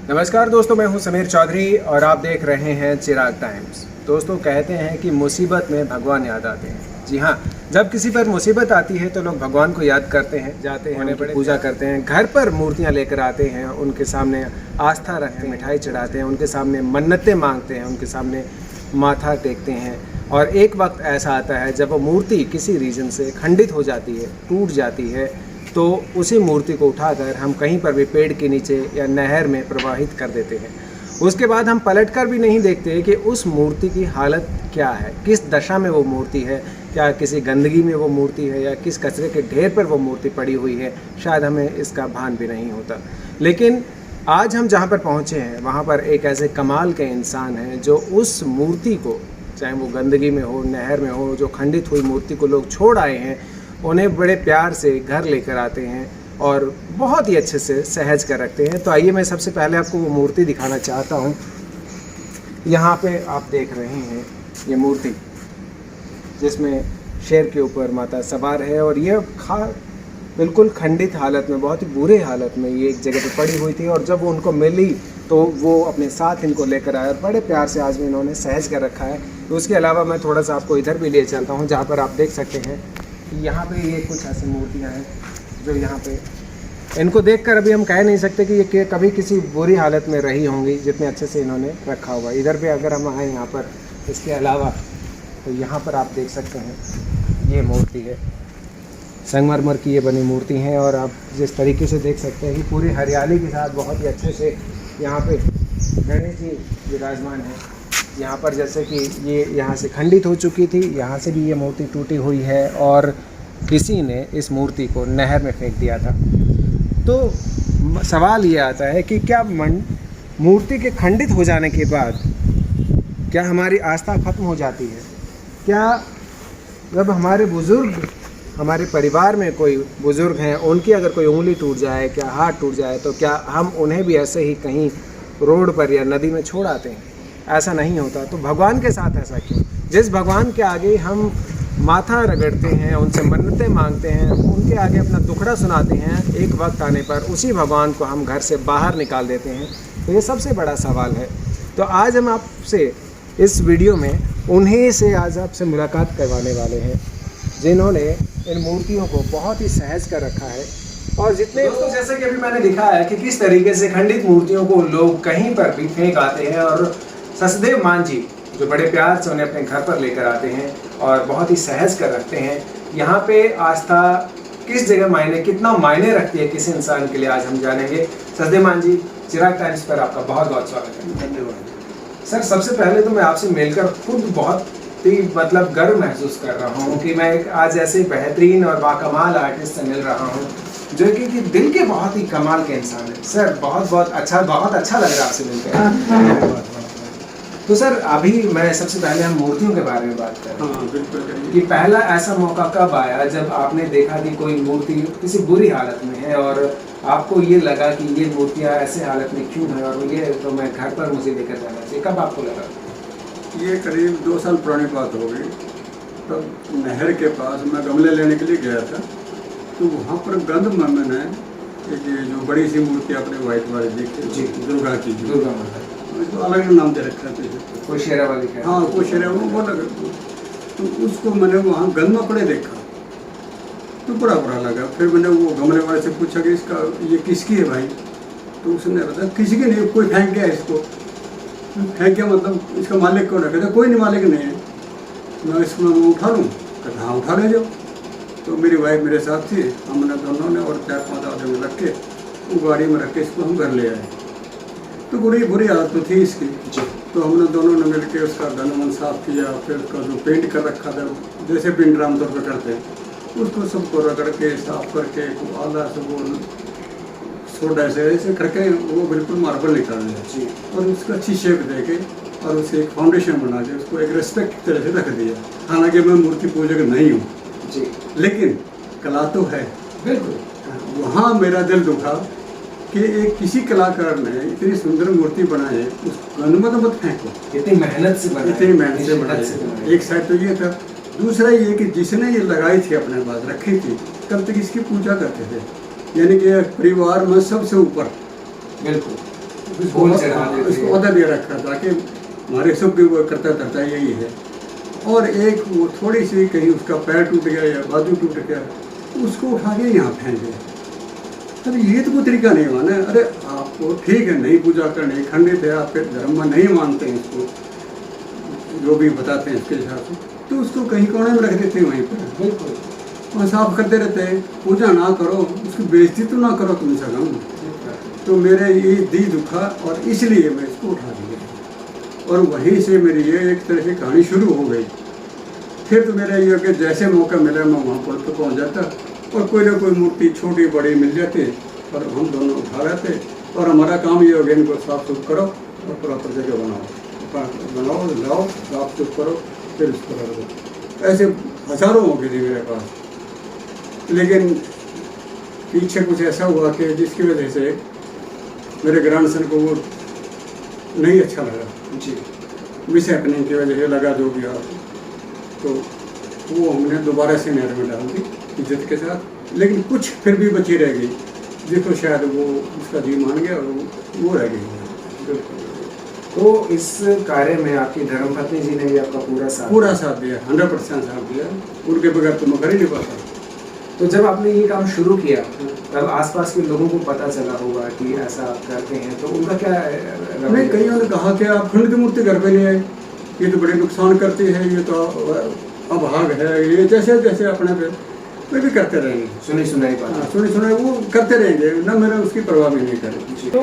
नमस्कार दोस्तों, मैं हूं समीर चौधरी और आप देख रहे हैं चिराग टाइम्स। दोस्तों, कहते हैं कि मुसीबत में भगवान याद आते हैं। जी हाँ, जब किसी पर मुसीबत आती है तो लोग भगवान को याद करते हैं, जाते हैं, उनकी पूजा करते हैं, घर पर मूर्तियां लेकर आते हैं, उनके सामने आस्था रखते हैं, मिठाई चढ़ाते हैं, उनके सामने मन्नतें मांगते हैं, उनके सामने माथा टेकते हैं। और एक वक्त ऐसा आता है जब वो मूर्ति किसी रीज़न से खंडित हो जाती है, टूट जाती है, तो उसी मूर्ति को उठाकर हम कहीं पर भी पेड़ के नीचे या नहर में प्रवाहित कर देते हैं। उसके बाद हम पलटकर भी नहीं देखते कि उस मूर्ति की हालत क्या है, किस दशा में वो मूर्ति है, क्या किसी गंदगी में वो मूर्ति है या किस कचरे के ढेर पर वो मूर्ति पड़ी हुई है। शायद हमें इसका भान भी नहीं होता। लेकिन आज हम जहाँ पर पहुँचे हैं वहाँ पर एक ऐसे कमाल के इंसान हैं जो उस मूर्ति को, चाहे वो गंदगी में हो, नहर में हो, जो खंडित हुई मूर्ति को लोग छोड़ आए हैं, उन्हें बड़े प्यार से घर लेकर आते हैं और बहुत ही अच्छे से सहज कर रखते हैं। तो आइए मैं सबसे पहले आपको वो मूर्ति दिखाना चाहता हूँ। यहाँ पे आप देख रहे हैं ये मूर्ति जिसमें शेर के ऊपर माता सवार है और ये बिल्कुल खंडित हालत में, बहुत ही बुरे हालत में ये एक जगह पे पड़ी हुई थी। और जब वो उनको मिली तो वो अपने साथ इनको लेकर आए और बड़े प्यार से आज भी इन्होंने सहज कर रखा है। तो उसके अलावा मैं थोड़ा सा आपको इधर भी ले चलता हूँ जहाँ पर आप देख सकते हैं यहाँ पे ये कुछ ऐसी मूर्तियाँ हैं जो यहाँ पे, इनको देखकर अभी हम कह नहीं सकते कि ये कभी किसी बुरी हालत में रही होंगी, जितने अच्छे से इन्होंने रखा हुआ। इधर पे अगर हम आए यहाँ पर, इसके अलावा तो यहाँ पर आप देख सकते हैं ये मूर्ति है, संगमरमर की ये बनी मूर्ति हैं। और आप जिस तरीके से देख सकते हैं कि पूरी हरियाली के साथ बहुत ही अच्छे से यहाँ पे गणेश जी विराजमान हैं। यहाँ पर जैसे कि ये यहाँ से खंडित हो चुकी थी, यहाँ से भी ये मूर्ति टूटी हुई है और किसी ने इस मूर्ति को नहर में फेंक दिया था। तो सवाल ये आता है कि क्या मूर्ति के खंडित हो जाने के बाद क्या हमारी आस्था खत्म हो जाती है? क्या जब हमारे बुज़ुर्ग, हमारे परिवार में कोई बुज़ुर्ग हैं, उनकी अगर कोई उंगली टूट जाए, क्या हाथ टूट जाए, तो क्या हम उन्हें भी ऐसे ही कहीं रोड पर या नदी में छोड़ आते हैं? ऐसा नहीं होता। तो भगवान के साथ ऐसा क्यों? जिस भगवान के आगे हम माथा रगड़ते हैं, उनसे मन्नतें मांगते हैं, उनके आगे अपना दुखड़ा सुनाते हैं, एक वक्त आने पर उसी भगवान को हम घर से बाहर निकाल देते हैं। तो ये सबसे बड़ा सवाल है। तो आज हम आपसे इस वीडियो में उन्हीं से आज आपसे मुलाकात करवाने वाले हैं जिन्होंने इन मूर्तियों को बहुत ही सहज कर रखा है। और जितने दोस्तों, जैसे कि अभी मैंने दिखाया है कि किस तरीके से खंडित मूर्तियों को लोग कहीं पर भी फेंक आते हैं और सचदेव मान जी जो बड़े प्यार से उन्हें अपने घर पर लेकर आते हैं और बहुत ही सहज कर रखते हैं। यहाँ पे आस्था किस जगह कितना मायने रखती है किसी इंसान के लिए, आज हम जानेंगे। सचदेव मान जी, चिराग टाइम्स पर आपका बहुत बहुत स्वागत है। धन्यवाद सर। सबसे पहले तो मैं आपसे मिलकर खुद बहुत ही गर्व महसूस कर रहा हूँ कि मैं आज ऐसे बेहतरीन और बाकमाल आर्टिस्ट से मिल रहा हूँ जो कि दिल के बहुत ही कमाल के इंसान है। सर बहुत अच्छा लग रहा है आपसे मिलकर। तो सर, अभी मैं सबसे पहले हम मूर्तियों के बारे में बात करें। हाँ, बिल्कुल। कि पहला ऐसा मौका कब आया जब आपने देखा कि कोई मूर्ति किसी बुरी हालत में है और आपको ये लगा कि ये मूर्तियाँ ऐसे हालत में क्यों है और ये तो मैं घर पर मुझे लेकर जाना चाहिए? कब आपको लगा? ये करीब 2 साल पुरानी बात हो गई। तब नहर के पास मैं गमले लेने के लिए गया था, तो वहाँ पर गंद में मैंने ये जो बड़ी सी मूर्ति आपने व्हाइट वाली देखी जी, दुर्गा की, दुर्गा माता, तो अलग नाम दे रखा था, कोई शेरा वाली है। हाँ, कोई शेरा वो लगा। तो उसको मैंने वहाँ गंद में पड़े देखा तो बड़ा लगा। फिर मैंने वो गमले वाले से पूछा कि इसका ये किसकी है भाई? तो उसने बताया किसी की नहीं, कोई फेंक गया इसको। फेंक गया मतलब इसका मालिक कौन है? कहता कोई नहीं, मालिक नहीं है। मैं इसको मैं उठा लूँ? कहता हाँ, उठा ले जाओ। तो मेरी वाइफ मेरे साथ थी, हमने दोनों ने और 4-5 आदमी रख के वो गाड़ी में रख के इसको हम घर ले आए। तो बुरी हालत तो थी इसकी। तो हमने दोनों ने मिलकर उसका धन साफ किया, फिर उसका जो पेंट कर रखा था, जैसे पेंटर आमतौर पर करते हैं, उसको सबको रगड़ के साफ करके आधा से वो सोडा से ऐसे करके वो बिल्कुल मार्बल निकाल दिया और उसको अच्छी शेप दे के और उसे एक फाउंडेशन बना के उसको एक रेस्पेक्ट की तरह से रख दिया। हालांकि मैं मूर्ति पूजक नहीं हूँ जी, लेकिन कला तो है। बिल्कुल। वहाँ मेरा दिल दुखा कि एक किसी कलाकार ने इतनी सुंदर मूर्ति बनाई है, उस गंद में तो मत फेंको। इतनी मेहनत से बनाई। एक साइड तो ये था, दूसरा ये कि जिसने ये लगाई थी अपने पास रखी थी, तब तक इसकी पूजा करते थे, यानी कि परिवार में सबसे ऊपर। बिल्कुल। फूल चढ़ा देते उसको हैं। अदा दे रखा था कि हमारे सब के वो करता धरता यही है। और एक वो थोड़ी सी कहीं उसका पैर टूट गया या बाजू टूट गया, उसको उठा के यहाँ फेंक दिया। अरे ये तो कोई तरीका नहीं हुआ ना। अरे आपको ठीक है नहीं पूजा करनी, खंडित है, आपके धर्म में नहीं मानते हैं इसको, जो भी बताते हैं इसके हिसाब से, तो उसको कहीं कोने में रख देते हैं वहीं पर, बिल्कुल वहाँ साफ करते रहते हैं। पूजा ना करो, उसकी बेइज्जती तो ना करो तुम सगम। तो मेरे ये दी दुखा और इसलिए मैं इसको उठा दिया। और वहीं से मेरी ये एक तरह से कहानी शुरू हो गई। फिर तो मेरा ये कि जैसे मौका मिला मैं वहाँ पुल पर पहुँच जाता और कोई ना कोई मूर्ति छोटी बड़ी मिल जाती और हम दोनों उठा रहते। और हमारा काम ये हो गया, इनको साफ सुफ करो और प्रॉपर जगह बनाओ, लाओ, साफ सुफ करो, फिर इसको रख दो। ऐसे हज़ारों हो गए थे मेरे पास। लेकिन पीछे कुछ ऐसा हुआ कि जिसकी वजह से मेरे ग्रैंडसन को वो नहीं अच्छा लगा जी। मिस हैपनिंग की वजह से लगा जो भी आप, तो वो हमने दोबारा से नहर में डाल दी इज्जत के साथ। लेकिन कुछ फिर भी बची रह गई जिसको शायद वो उसका जी मान गया और वो रह गई। तो इस कार्य में आपकी धर्मपत्नी जी ने भी आपका पूरा साथ दिया, 100% साथ दिया। उनके बगैर तो मैं कर ही नहीं पाता। तो जब आपने ये काम शुरू किया तब आसपास के लोगों को पता चला होगा कि ऐसा आप करते हैं, तो उनका क्या नहीं, कईयों ने कहा कि आप खंडित मूर्ति घर पे नहीं आए, ये तो बड़े नुकसान करती है, ये तो अभाग है, ये जैसे जैसे अपने पे वे भी करते रहेंगे। सुनी सुनाई बात। हाँ, सुने वो करते रहेंगे ना, मेरा उसकी परवाह भी नहीं करे। तो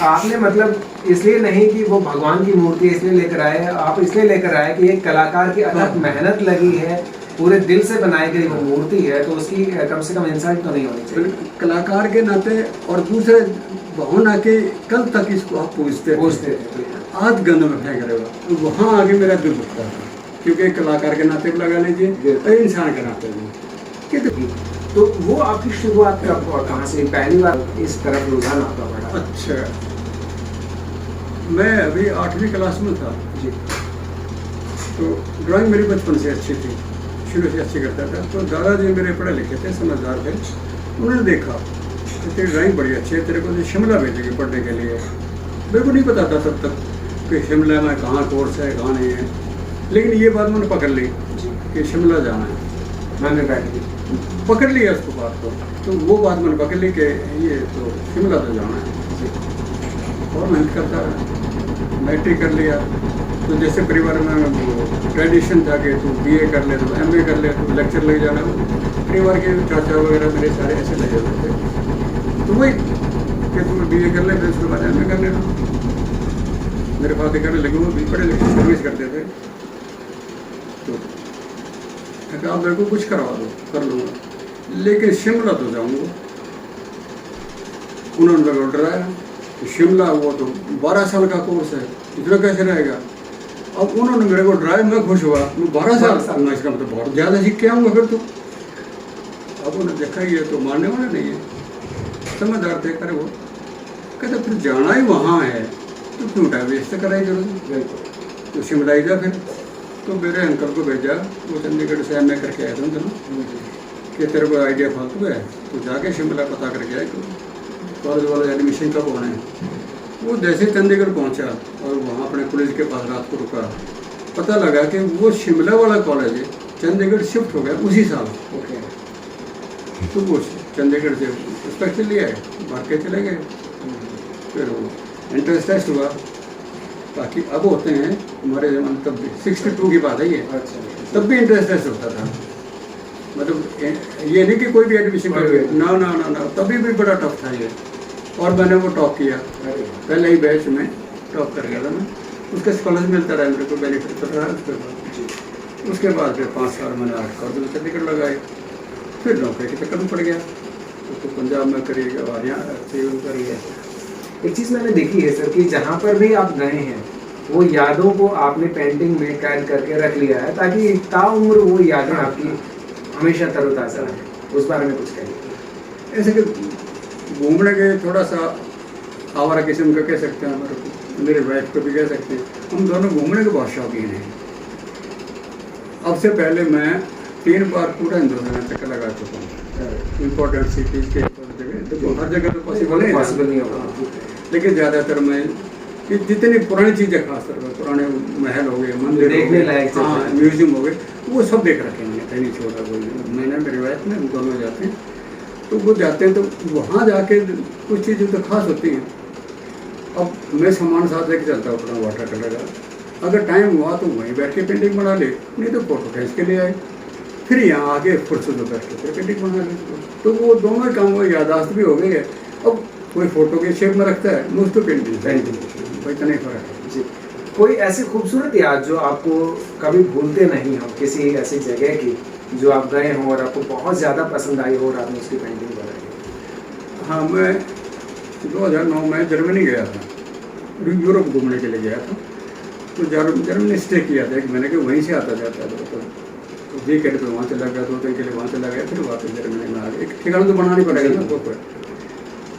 आपने मतलब इसलिए नहीं कि वो भगवान की मूर्ति इसलिए लेकर आए, आप इसलिए लेकर आए कि एक कलाकार की अथक मेहनत लगी है, पूरे दिल से बनाई गई वो मूर्ति है, तो उसकी कम से कम इंसल्ट तो नहीं होनी चाहिए कलाकार के नाते। और दूसरे भावना के कल तक इसको आप पूछते थे आज गंद में फेंक रहे हो, तो वहाँ आगे मेरा दिल दुखता था। क्योंकि कलाकार के नाते भी लगा लीजिए और इंसान के नाते भी। तो वो आपकी शुरुआत कब और कहाँ से पहली बार इस तरफ रुझान आपका बढ़ा? अच्छा, मैं अभी 8वीं क्लास में था जी। तो ड्राइंग मेरी बचपन से अच्छी थी, शुरू से अच्छी करता था। तो दादाजी मेरे पढ़े लिखे थे, समझदार थे, उन्होंने देखा कि तेरी ड्राइंग बड़ी अच्छी है, तेरे को तो शिमला भेजेंगे पढ़ने के लिए। मेरे को नहीं पता था तब तक कि शिमला में कहाँ कोर्स है कहाँ नहीं है, लेकिन ये बात मैंने पकड़ ली कि शिमला जाना है। मैंने बैठ ली, पकड़ लिया उसको बात को, तो वो बात मैंने पकड़ ली कि ये तो शिमला तो जाना है। और मेहनत करता है, मैट्रिक कर लिया। तो जैसे परिवार में वो ट्रेडिशन था कि तू BA कर ले, तो MA कर ले, तो लेक्चर लग जाना। परिवार के चाचा वगैरह मेरे सारे ऐसे लगे हुए थे। तो वही कि तू BA कर ले, फिर उसके बाद MA कर लेना। मेरे फादर करने लगे, वो भी पढ़े लिखे सर्विस करते थे। तो आप मेरे को कुछ करवा दो, कर लूँगा, लेकिन शिमला तो जाऊँगा। उन्होंने मेरे को डराया, शिमला वो तो 12 साल का कोर्स है, इतना कैसे रहेगा। अब उन्होंने मेरे को डराया, मैं खुश हुआ, मैं 12 साल मैं इसका मतलब बहुत ज़्यादा सीख के आऊँगा फिर तो। अब उन्होंने देखा ये तो मानने वाला नहीं है, समझदार थे, करे वो कहते फिर जाना ही वहाँ है तो क्यों टाइम वेस्ट कराई जरूरत, तो शिमला ही जा फिर। तो मेरे अंकल को भेजा, वो चंडीगढ़ से MA करके आए थे ना, कि तेरे को आइडिया फालतू है, तो जाके शिमला पता करके आए कॉलेज वाले एडमिशन कब होना है। वो जैसे चंडीगढ़ पहुंचा और वहाँ अपने कॉलेज के पास रात को रुका, पता लगा कि वो शिमला वाला कॉलेज चंडीगढ़ शिफ्ट हो गया उसी साल। ओके। तो वो चंडीगढ़ से स्पेशल लिया है, भाग के चले गए। फिर वो एंट्रेंस टेस्ट हुआ, ताकि अब होते हैं हमारे जमाने तब भी 62 की बात है ये। अच्छा। तब भी इंटरेस्ट टेस्ट होता था, मतलब ये नहीं कि कोई भी एडमिशन कर ना ना ना ना, तभी भी बड़ा टफ था ये। और मैंने वो टॉप किया, पहले ही बैच में टॉप कर गया था मैं। उसका स्कॉलरशिप मिलता रहा, मेरे को बेनिफिट कर रहा है उसके बाद। उसके बाद फिर 5 साल मैंने 8 कॉलेज चंडीगढ़ लगाए, फिर नौकरी के चक्कर में पड़ गया। तो पंजाब में करिएगा और यहाँ करिए। एक चीज़ मैंने देखी है सर कि जहाँ पर भी आप गए हैं वो यादों को आपने पेंटिंग में कैद करके रख लिया है, ताकि ताउम्र वो यादें आपकी हमेशा तरोताज़ा रहें। उस बारे में कुछ कहिए। ऐसे कि घूमने के थोड़ा सा आवारा किस्म का कह सकते हैं, हमारे को, मेरे वाइफ को भी कह सकते हैं, हम दोनों घूमने के बहुत शौकीन हैं। अब से पहले मैं 3 बार पूरा हिंदुस्तान में चक्कर लगा चुका हूँ, इम्पोर्टेंट सिटीज़ के जगह। देखो हर जगह तो पॉसिबल नहीं होगा, लेकिन ज़्यादातर मैं कि जितनी पुरानी चीज़ें खास तौर पर पुराने महल हो गए, मंदिर देखने लायक चीज़ें। हाँ, म्यूजियम हो गए, वो सब देख रखे हैं मैंने, कहीं नहीं छोड़ा कोई। मैंने मेरी वाइफ में हम दोनों जाते हैं, तो वो जाते हैं तो वहाँ जाके कुछ चीज़ें तो खास होती हैं। अब मैं सामान साथ लेके चलता हूँ अपना वाटर कलर का, अगर टाइम हुआ तो वहीं बैठ के पेंटिंग बना ले, नहीं तो फोटो खींच के ले आए, फिर यहाँ आके फुर्सत में बैठ के फिर पेंटिंग बना ले। तो वो दोनों काम वो यादाश्त भी हो गई है। अब कोई फोटो के शेप में रखता है, मैं उसको पेंटिंग भाई इतना ही फर्क है जी। कोई ऐसी खूबसूरत याद जो आपको कभी भूलते नहीं हो, किसी ऐसी जगह की जो आप गए हों और आपको बहुत ज़्यादा पसंद आई हो और आपने उसकी पेंटिंग बनाई? हाँ, मैं 2009 में जर्मनी गया था, यूरोप घूमने के लिए गया था। तो जर्मनी स्टे किया था एक महीने के, वहीं से आता जाता था। तो वीकेंड पे वहाँ चला गया, 2 दिन के लिए वहाँ चला गया, फिर वापस जर्मनी में आ गया। एक ठिकाना तो बनानी पड़ेगा ना तो फिर।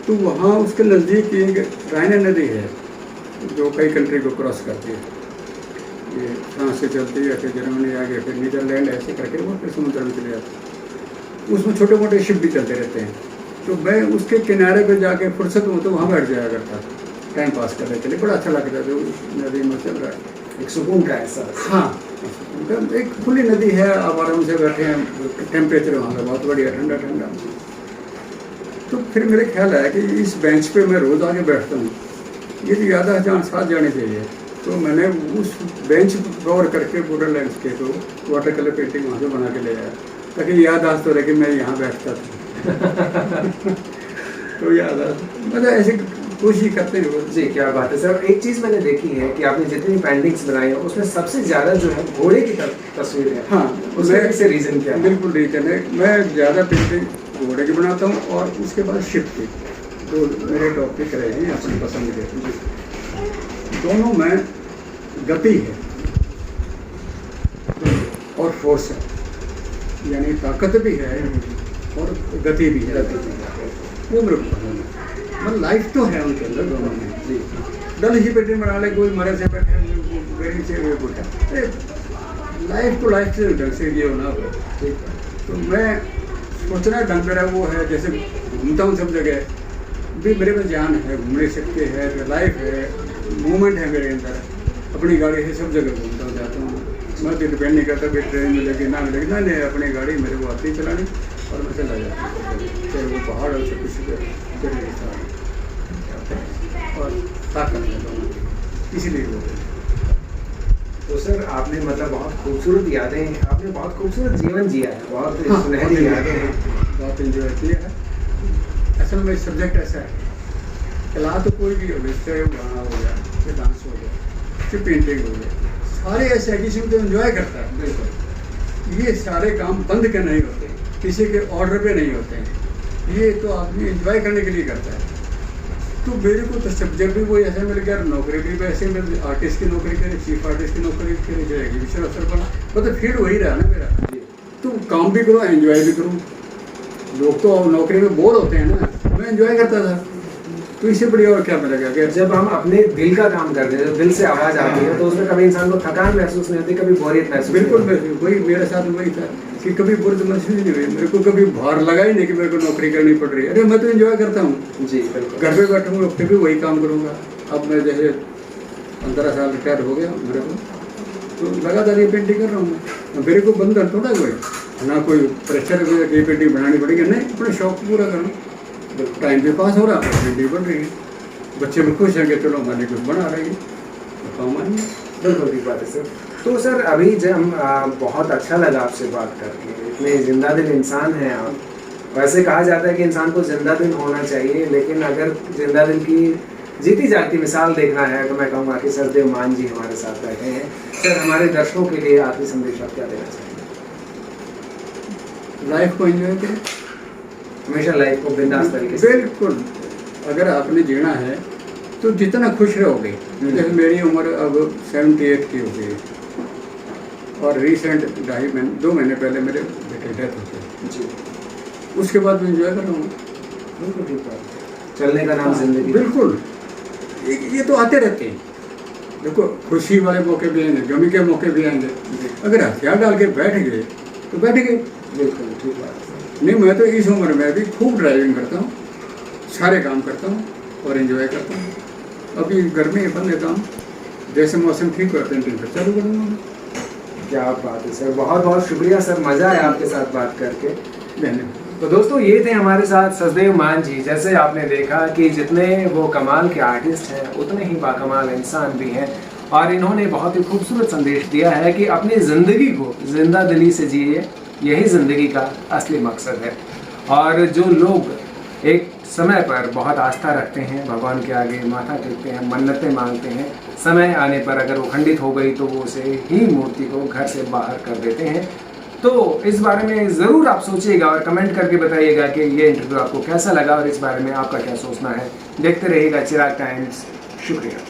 तो वहाँ उसके नज़दीक एक राइने नदी है जो कई कंट्री को क्रॉस करती है। ये फ्रांस से चलती है, फिर जर्मनी आ गया, फिर नीदरलैंड, ऐसे करके वो फिर समुद्र में चले जाते हैं। उसमें छोटे मोटे शिप भी चलते रहते हैं। तो मैं उसके किनारे पे जाके फुर्सत हो तो वहाँ बैठ जाया करता, टाइम पास करने के लिए। बड़ा अच्छा लगता है नदी में चल रहा है, एक सुकून का एहसास। हाँ, एक खुली नदी है, आप आराम से बैठे हैं, टेम्परेचर वहाँ का बहुत बढ़िया, ठंडा ठंडा। तो फिर मेरे ख्याल आया कि इस बेंच पे मैं रोज़ आके बैठता हूँ, ये तो यादाश्त जहाँ साथ जानी चाहिए। तो मैंने उस बेंच कवर करके पूरा लैंडस्केप को वाटर कलर पेंटिंग वहाँ से बना के ले आया, ताकि यादाश्त हो रहा कि मैं यहाँ बैठता था। तो यादाश्त मतलब ऐसे कोशिश करते रहो। जी, क्या बात है सर। एक चीज़ मैंने देखी है कि आपने जितनी पेंटिंग्स बनाई है उसमें सबसे ज़्यादा जो है घोड़े की तस्वीर है। हाँ, उसका पीछे रीज़न क्या है? बिल्कुल रीज़न है, मैं ज़्यादा पेंटिंग घोड़े की बनाता हूँ और उसके बाद शिप की। तो मेरे टॉपिक रहे हैं अपनी पसंद के, दोनों में गति है और फोर्स है, यानी ताकत भी है और गति भी है। वो मेरे को पसंद है। मतलब लाइफ तो है उनके अंदर दोनों में। जी, डल ही पेंटिंग बना ले, कोई मरे से बैठे वेरी से वे बुढ़ा, लाइफ तो लाइफ से ढंग से ये होना हो। तो मैं सोचना ढंग मेरा वो है, जैसे घूमता हूँ सब जगह भी, मेरे में जान है, घूमने सकते हैं, लाइफ है, मूवमेंट है मेरे अंदर। अपनी गाड़ी से सब जगह घूमता हूँ, जाता हूँ। मैं तो डिपेंड नहीं करता कि ट्रेन मिलेगी ना मिलेगी, ना नहीं, अपनी गाड़ी मेरे को आती ही चलानी और मैं चला जाता हूँ। चाहे वो पहाड़ हो, चाहे किसी पे और ताकत है दोनों की, इसीलिए वो। तो सर आपने मतलब बहुत खूबसूरत यादें, आपने बहुत खूबसूरत जीवन जिया है, बहुत सुनहरी यादें हैं, बहुत इन्जॉय किया है। असल में सब्जेक्ट ऐसा है, कला तो कोई भी हो, चाहे वो गाना हो गया, चाहे डांस हो गया, चाहे पेंटिंग हो गया, सारे ऐसे है किसी को तो इन्जॉय करता है। बिल्कुल, ये सारे काम बंद के नहीं होते, किसी के ऑर्डर पे नहीं होते हैं, ये तो आदमी एंजॉय करने के लिए करता है। तो मेरे को तो सब्जेक्ट भी वही ऐसे मिल गया, नौकरी भी वैसे मिल, आर्टिस्ट की नौकरी करे, चीफ आर्टिस्ट की नौकरी करी जाएगी, विषय अवसर बना, मतलब फील्ड वही रहा ना मेरा। तो काम भी करो, एंजॉय भी करूँ। लोग तो नौकरी में बोर होते हैं ना, मैं एंजॉय करता था, तो इससे बढ़िया और क्या मिलेगा। क्या जब हम अपने दिल का काम करते हैं, जब दिल से आवाज़ आती है, तो उसमें कभी इंसान को थकान महसूस नहीं होती, कभी बोरियत महसूस। बिल्कुल वही मेरे साथ वही था कि कभी बुर्द महसूस नहीं हुई, मेरे को कभी भार लगा ही नहीं कि मेरे को नौकरी करनी पड़ रही है। अरे मैं तो एंजॉय करता हूँ जी, बिल्कुल। घर पे बैठूँगा फिर भी वही काम करूँगा। अब मैं जैसे 15 साल रिटायर हो गया मेरे को, तो लगातार ये पेंटिंग कर रहा हूँ मैं। मेरे को बंधन थोड़ा कोई ना, कोई प्रेशर ये पेंटिंग बनानी पड़ेगी, नहीं, अपने शौक पूरा करना। टाइम पे पास हो रहा है, पेंटिंग बन रही है, बच्चे भी खुश हैं कि चलो हमारे कुछ बना रही है, तो काम आएंगे। बिल्कुल ठीक बात है सर। तो सर अभी जब हम बहुत अच्छा लगा आपसे बात करके, इतने जिंदा दिल इंसान हैं आप। वैसे कहा जाता है कि इंसान को जिंदा दिल होना चाहिए, लेकिन अगर जिंदा दिल की जीती जाती मिसाल देखना है तो मैं कहूँगा कि सर देव मान जी हमारे साथ बैठे हैं। सर हमारे दर्शकों के लिए आखिरी संदेश आप क्या देना चाहेंगे? लाइफ को एंजॉय करें, हमेशा लाइफ को बिंदास तरीके से। बिल्कुल, अगर आपने जीना है तो जितना खुश रहोगे। जैसे मेरी उम्र अब 78 की हो गई और रिसेंट 2 महीने पहले मेरे बेटे डेथ होते जी, उसके बाद मैं एंजॉय कर रहा हूँ। बिल्कुल ठीक बात, चलने का नाम जिंदगी। बिल्कुल, ये तो आते रहते हैं। देखो, खुशी वाले मौके भी आएंगे, गमी के मौके भी आएंगे। अगर हथियार डाल के बैठ गए तो बैठ गए। बिल्कुल ठीक बात है। नहीं, मैं तो इस उम्र में भी खूब ड्राइविंग करता हूँ, सारे काम करता हूँ और एंजॉय करता हूँ। अभी गर्मी है, बंद है काम, जैसे मौसम ठीक होते हैं दिन फिर चालू करूँगा। क्या बात है सर, बहुत बहुत शुक्रिया सर, मज़ा आया आपके साथ बात करके। धन्यवाद। तो दोस्तों ये थे हमारे साथ सचदेव मान जी। जैसे आपने देखा कि जितने वो कमाल के आर्टिस्ट हैं उतने ही बाकमाल इंसान भी हैं, और इन्होंने बहुत ही खूबसूरत संदेश दिया है कि अपनी ज़िंदगी को जिंदा दिली से जिए, यही ज़िंदगी का असली मकसद है। और जो लोग एक समय पर बहुत आस्था रखते हैं, भगवान के आगे माथा टेकते हैं, मन्नतें मांगते हैं, समय आने पर अगर वो खंडित हो गई तो वो उसे ही मूर्ति को घर से बाहर कर देते हैं। तो इस बारे में ज़रूर आप सोचिएगा और कमेंट करके बताइएगा कि ये इंटरव्यू आपको कैसा लगा और इस बारे में आपका क्या सोचना है। देखते रहिएगा चिराग टाइम्स। शुक्रिया।